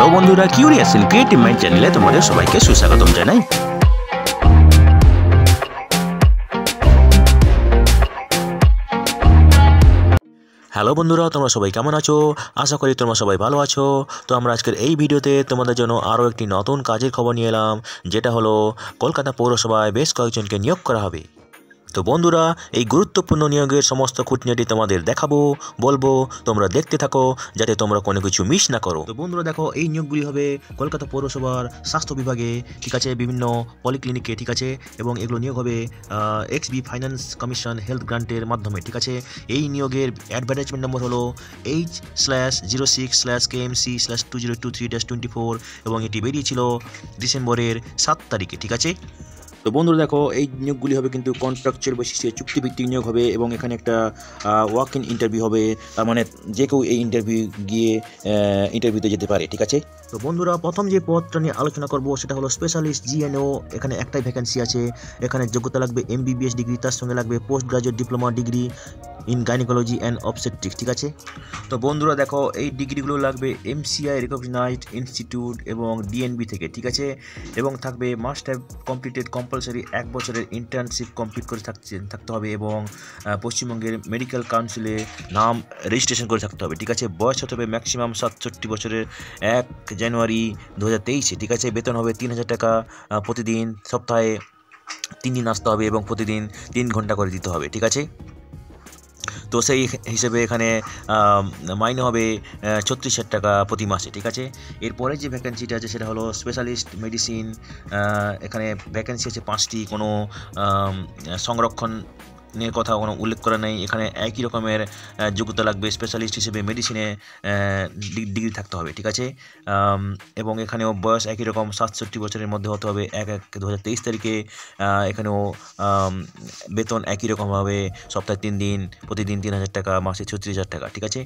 Hello বন্ধুরা, curious and creative mind চ্যানেলে তোমাদের সবাইকে সুস্বাগতম জানাই। হ্যালো বন্ধুরা, তোমরা সবাই কেমন আছো? আশা করি তোমরা সবাই ভালো আছো। তো আমরা আজকের এই ভিডিওতে তোমাদের জন্য আরও একটি নতুন কাজের খবর নিয়ে এলাম, যেটা হলো কলকাতা পৌরসভায় বেশ কয়েকজনকে নিয়োগ করা হবে। তো বন্ধুরা, এই গুরুত্বপূর্ণ নিয়োগের সমস্ত খুঁটিনাটি তোমাদের দেখাবো, বলবো, তোমরা দেখতে থাকো যাতে তোমরা কোনো কিছু মিস না করো। তো বন্ধুরা দেখো, এই নিয়োগগুলি হবে কলকাতা পৌরসভার স্বাস্থ্য বিভাগে, ঠিক আছে, বিভিন্ন পলিক্লিনিকে, ঠিক আছে, এবং এগুলো নিয়োগ হবে XB ফাইন্যান্স কমিশন হেলথ গ্রান্টের মাধ্যমে, ঠিক আছে। এই নিয়োগের অ্যাডভার্টাইজমেন্ট নম্বর হলো H/06/KMC/2023-24 এবং এটি বেরিয়েছিল ডিসেম্বরের 7 তারিখে, ঠিক আছে। তো বন্ধুরা দেখো, এই নিয়োগগুলি হবে কিন্তু কন্ট্রাকচুয়াল বেসিসে, চুক্তিভিত্তিক নিয়োগ হবে এবং এখানে একটা ওয়াক ইন ইন্টারভিউ হবে, তার মানে যে কেউ এই ইন্টারভিউতে যেতে পারে, ঠিক আছে। তো বন্ধুরা, প্রথম যে পদটা নিয়ে আলোচনা করব সেটা হলো স্পেশালিস্ট GNO। এখানে একটাই ভ্যাকেন্সি আছে। এখানে যোগ্যতা লাগবে MBBS ডিগ্রি, তার সঙ্গে লাগবে post graduate diploma degree in gynaecology and obstetrics, ঠিক আছে। তো বন্ধুরা দেখো, এই ডিগ্রিগুলো লাগবে MCI রিকগনাইজড ইনস্টিটিউট এবং DNB থেকে, ঠিক আছে, এবং থাকবে মাস্ট হ্যাভ কমপ্লিটেড কম্পালসারি 1 বছরের ইন্টার্নশিপ কমপ্লিট করে থাকতে হবে এবং পশ্চিমবঙ্গের মেডিকেল কাউন্সিলে নাম রেজিস্ট্রেশন করে থাকতে হবে, ঠিক আছে। বয়স হতে হবে ম্যাক্সিমাম 67 বছরের 1 জানুয়ারি 2023-এ, ঠিক আছে। বেতন হবে 3000 টাকা প্রতিদিন, সপ্তাহে 3 দিন আসতে হবে এবং প্রতিদিন 3 ঘন্টা করে দিতে হবে, ঠিক আছে। তো সেই হিসেবে এখানে মাইনে হবে 36,000 টাকা প্রতি মাসে, ঠিক আছে। এরপরে যে ভ্যাকেন্সিটা আছে সেটা হলো স্পেশালিস্ট মেডিসিন। এখানে ভ্যাকেন্সি আছে 5টি, কোনো সংরক্ষণের কথা কোনো উল্লেখ করা নেই। এখানে একই রকমের যোগ্যতা লাগবে, স্পেশালিস্ট হিসেবে মেডিসিনে ডিগ্রি থাকতে হবে, ঠিক আছে। এবং এখানেও বয়স একই রকম 67 বছরের মধ্যে হতে হবে 1/1/2023 তারিখে। এখানেও বেতন একই রকম হবে, সপ্তাহে 3 দিন, প্রতিদিন 3000 টাকা, মাসে 36,000 টাকা, ঠিক আছে।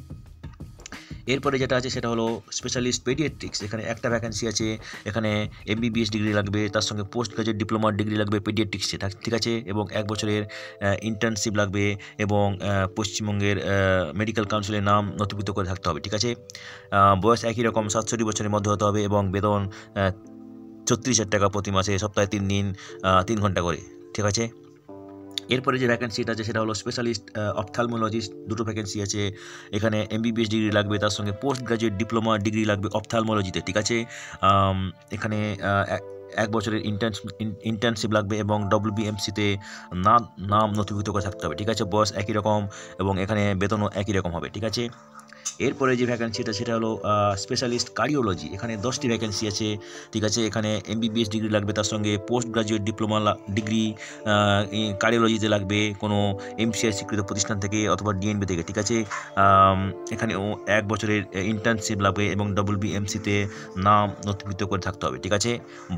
এরপরে যেটা আছে সেটা হলো স্পেশালিস্ট পেডিয়াট্রিক্স। এখানে একটা ভ্যাকেন্সি আছে। এখানে MBBS ডিগ্রি লাগবে, তার সঙ্গে পোস্ট গ্রাজুয়েট ডিপ্লোমা ডিগ্রি লাগবে পেডিয়াট্রিক্সে, ঠিক আছে, এবং 1 বছরের ইন্টার্নশিপ লাগবে এবং পশ্চিমবঙ্গের মেডিকেল কাউন্সিলের নাম নথিভুক্ত করে থাকতে হবে, ঠিক আছে। বয়স একই রকম 67 বছরের মধ্যে হতে হবে এবং বেতন 36,000 টাকা প্রতি মাসে, সপ্তাহে 3 দিন, 3 ঘন্টা করে, ঠিক আছে। এরপরে যে ভ্যাকেন্সিটা আছে সেটা হলো স্পেশালিস্ট অপথ্যালমোলজিস্ট। 2টো ভ্যাকেন্সি আছে। এখানে MBBS ডিগ্রি লাগবে, তার সঙ্গে পোস্ট গ্রাজুয়েট ডিপ্লোমা ডিগ্রি লাগবে অপথ্যালমোলজিতে, ঠিক আছে। এখানে 1 বছরের ইন্টার্নশিপ লাগবে এবং WBMC-তে নাম নথিভুক্ত করে থাকতে হবে, ঠিক আছে। বয়স একই রকম এবং এখানে বেতনও একই রকম হবে, ঠিক আছে। এরপরে যে ভ্যাকেন্সিটা সেটা হলো স্পেশালিস্ট কার্ডিওলজি। এখানে 10টি ভ্যাকেন্সি আছে, ঠিক আছে। এখানে MBBS ডিগ্রি লাগবে, তার সঙ্গে পোস্ট গ্রাজুয়েট ডিপ্লোমা ডিগ্রি কার্ডিওলজিতে লাগবে কোনো MCI স্বীকৃত প্রতিষ্ঠান থেকে অথবা DNB থেকে, ঠিক আছে। এখানেও 1 বছরের ইন্টার্নশিপ লাগবে এবং WBMC-তে নাম নথিভুক্ত করে থাকতে হবে, ঠিক আছে।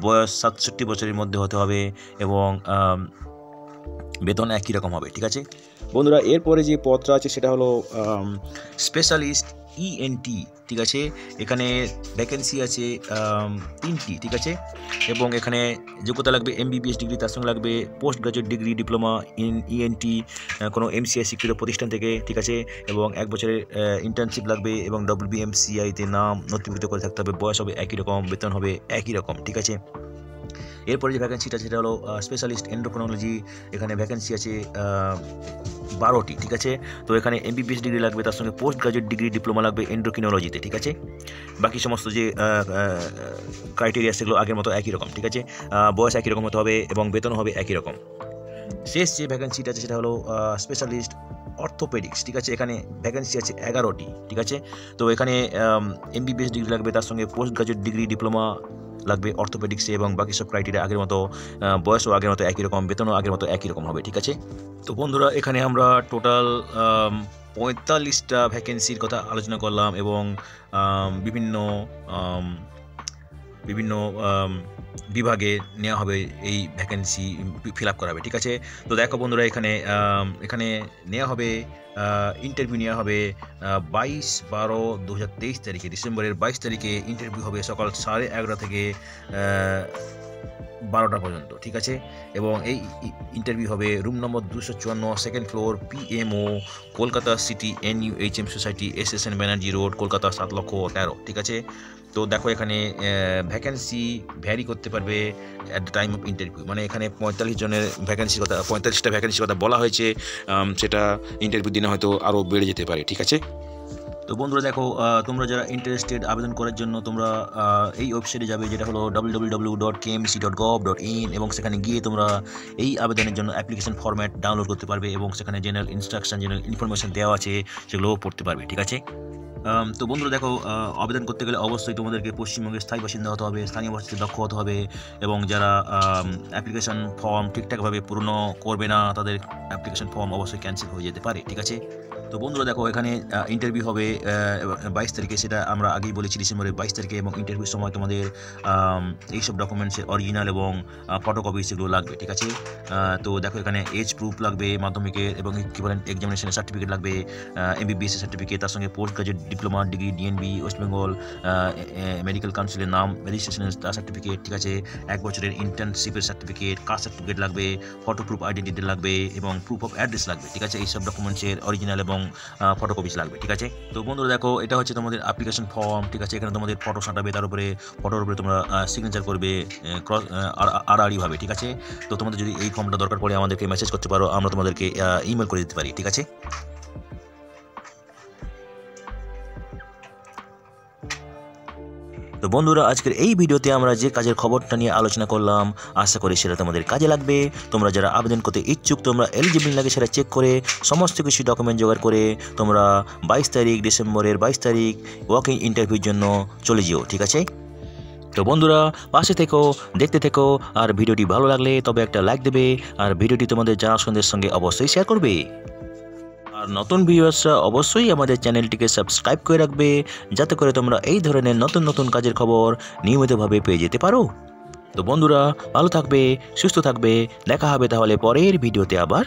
বয়স 67 বছরের মধ্যে হতে হবে এবং বেতন একই রকম হবে, ঠিক আছে। বন্ধুরা, এরপরে যে পদটা আছে সেটা হলো স্পেশালিস্ট ENT, ঠিক আছে। এখানে ভ্যাকেন্সি আছে 3টি, ঠিক আছে, এবং এখানে যোগ্যতা লাগবে MBBS ডিগ্রি, তার সঙ্গে লাগবে post graduate degree diploma in ENT কোনো MCI স্বীকৃত প্রতিষ্ঠান থেকে, ঠিক আছে, এবং 1 বছরের ইন্টার্নশিপ লাগবে এবং WBMCI-তে নাম নথিভুক্ত করে থাকতে হবে। বয়স হবে একই রকম, বেতন হবে একই রকম, ঠিক আছে। এরপরে যে ভ্যাকেন্সিটা সেটা হলো স্পেশালিস্ট এন্ডোক্রিনোলজি। এখানে ভ্যাকেন্সি আছে 12টি, ঠিক আছে। তো এখানে MBBS ডিগ্রি লাগবে, তার সঙ্গে পোস্ট গ্রাজুয়েট ডিগ্রি ডিপ্লোমা লাগবে এন্ডোক্রিনোলজিতে, ঠিক আছে। বাকি সমস্ত যে ক্রাইটেরিয়া সেগুলো আগের মতো একই রকম, ঠিক আছে। বয়স একই রকম হতে হবে এবং বেতন হবে একই রকম। শেষ যে ভ্যাকেন্সিটা আছে সেটা হলো স্পেশালিস্ট অর্থোপেডিক্স, ঠিক আছে। এখানে ভ্যাকেন্সি আছে 11টি, ঠিক আছে। তো এখানে MBBS ডিগ্রি লাগবে, তার সঙ্গে পোস্ট গ্রাজুয়েট ডিগ্রি ডিপ্লোমা লাগবে অর্থোপেডিক্সে এবং বাকি সব ক্রাইটেরিয়া আগের মতো, বয়সও আগের মতো একই রকম, বেতনও আগের মতো একই রকম হবে, ঠিক আছে। তো বন্ধুরা, এখানে আমরা টোটাল 45টা ভ্যাকেন্সির কথা আলোচনা করলাম এবং বিভিন্ন বিভাগে নেওয়া হবে, এই ভ্যাকেন্সি ফিল আপ করা হবে, ঠিক আছে। তো দেখো বন্ধুরা, এখানে নেওয়া হবে, ইন্টারভিউ নেওয়া হবে 22/12/2023 তারিখে, ডিসেম্বরের 22 তারিখে ইন্টারভিউ হবে সকাল 11:30 থেকে 12টা পর্যন্ত, ঠিক আছে। এবং এই ইন্টারভিউ হবে room number 254, second floor, PMO, Kolkata city, NUHM society, SSN Banerjee road, Kolkata 7,13,000, ঠিক আছে। তো দেখো এখানে ভ্যাকেন্সি ভ্যারি করতে পারবে at the time of interview, মানে এখানে 45টা ভ্যাকেন্সির কথা বলা হয়েছে, সেটা ইন্টারভিউ দিনে হয়তো আরও বেড়ে যেতে পারে, ঠিক আছে। তো বন্ধুরা দেখো, তোমরা যারা ইন্টারেস্টেড আবেদন করার জন্য তোমরা এই ওয়েবসাইটে যাবে, যেটা holo www.kmec.gov.in, এবং সেখানে গিয়ে তোমরা এই আবেদনের জন্য অ্যাপ্লিকেশন ফরম্যাট ডাউনলোড করতে পারবে এবং সেখানে জেনারেল ইনস্ট্রাকশন, জেনারেল ইনফরমেশন দেওয়া আছে, সেগুলোও পড়তে পারবে, ঠিক আছে। তো বন্ধুরা দেখো, আবেদন করতে গেলে অবশ্যই তোমাদেরকে পশ্চিমবঙ্গের স্থায়ী বাসিন্দা হতে হবে, স্থানীয় ভাষাতে দক্ষ হতে হবে, এবং যারা অ্যাপ্লিকেশন ফর্ম ঠিকঠাকভাবে পূর্ণ করবে না তাদের অ্যাপ্লিকেশন ফর্ম অবশ্যই ক্যান্সেল হয়ে যেতে পারে, ঠিক আছে। তো বন্ধুরা দেখো, এখানে ইন্টারভিউ হবে 22 তারিখে, সেটা আমরা আগেই বলেছি ডিসেম্বরের 22 তারিখে, এবং ইন্টারভিউর সময় তোমাদের এইসব ডকুমেন্টসের অরিজিনাল এবং ফটোকপি সেগুলো লাগবে, ঠিক আছে। তো দেখো এখানে এজ প্রুফ লাগবে মাধ্যমিকের, এবং ইকুইভ্যালেন্ট এক্সামিনেশনের সার্টিফিকেট লাগবে, MBBS এর সার্টিফিকেট, তার সঙ্গে post graduate diploma degree, DNB, West Bengal medical কাউন্সিলের নাম, রেজিস্ট্রেশনের সার্টিফিকেট, ঠিক আছে। 1 বছরের ইন্টার্নশিপের সার্টিফিকেট, কাস্ট সার্টিফিকেট লাগবে, ফটো প্রুফ আইডেন্টিটি লাগবে, এবং প্রুফ অফ অ্যাড্রেস লাগবে, ঠিক আছে। এইসব ডকুমেন্টসের অরিজিনাল এবং ফটোকপিস লাগবে, ঠিক আছে। তো বন্ধুরা দেখো, এটা হচ্ছে তোমাদের অ্যাপ্লিকেশন ফর্ম, ঠিক আছে। এখানে তোমাদের ফটো সাঁটাবে, তার উপরে ফটোর উপরে তোমরা সিগনেচার করবে আড়াআড়িভাবে, ঠিক আছে। তো তোমাদের যদি এই ফর্মটা দরকার পড়ে আমাদেরকে মেসেজ করতে পারো, আমরা তোমাদেরকে ইমেল করে দিতে পারি, ঠিক আছে। তো বন্ধুরা, আজকের এই ভিডিওতে আমরা যে কাজের খবরটা নিয়ে আলোচনা করলাম, আশা করি সেটা তোমাদের কাজে লাগবে। তোমরা যারা আবেদন করতে ইচ্ছুক, তোমরা এলিজিবল লাগে সেটা চেক করে সমস্ত কিছু ডকুমেন্ট জোগাড় করে তোমরা 22 তারিখ, ডিসেম্বরের 22 তারিখ ওয়াকিং ইন্টারভিউর জন্য চলে যেও, ঠিক আছে। তো বন্ধুরা, পাশে থেকো, দেখতে থেকো, আর ভিডিওটি ভালো লাগলে তবে একটা লাইক দেবে, আর ভিডিওটি তোমাদের জানাশোনাদের সঙ্গে অবশ্যই শেয়ার করবে। আর নতুন ভিউয়ার্সরা অবশ্যই আমাদের চ্যানেলটিকে সাবস্ক্রাইব করে রাখবে, যাতে করে তোমরা এই ধরনের নতুন নতুন কাজের খবর নিয়মিতভাবে পেয়ে যেতে পারো। তো বন্ধুরা, ভালো থাকবে, সুস্থ থাকবে, দেখা হবে তাহলে পরের ভিডিওতে আবার।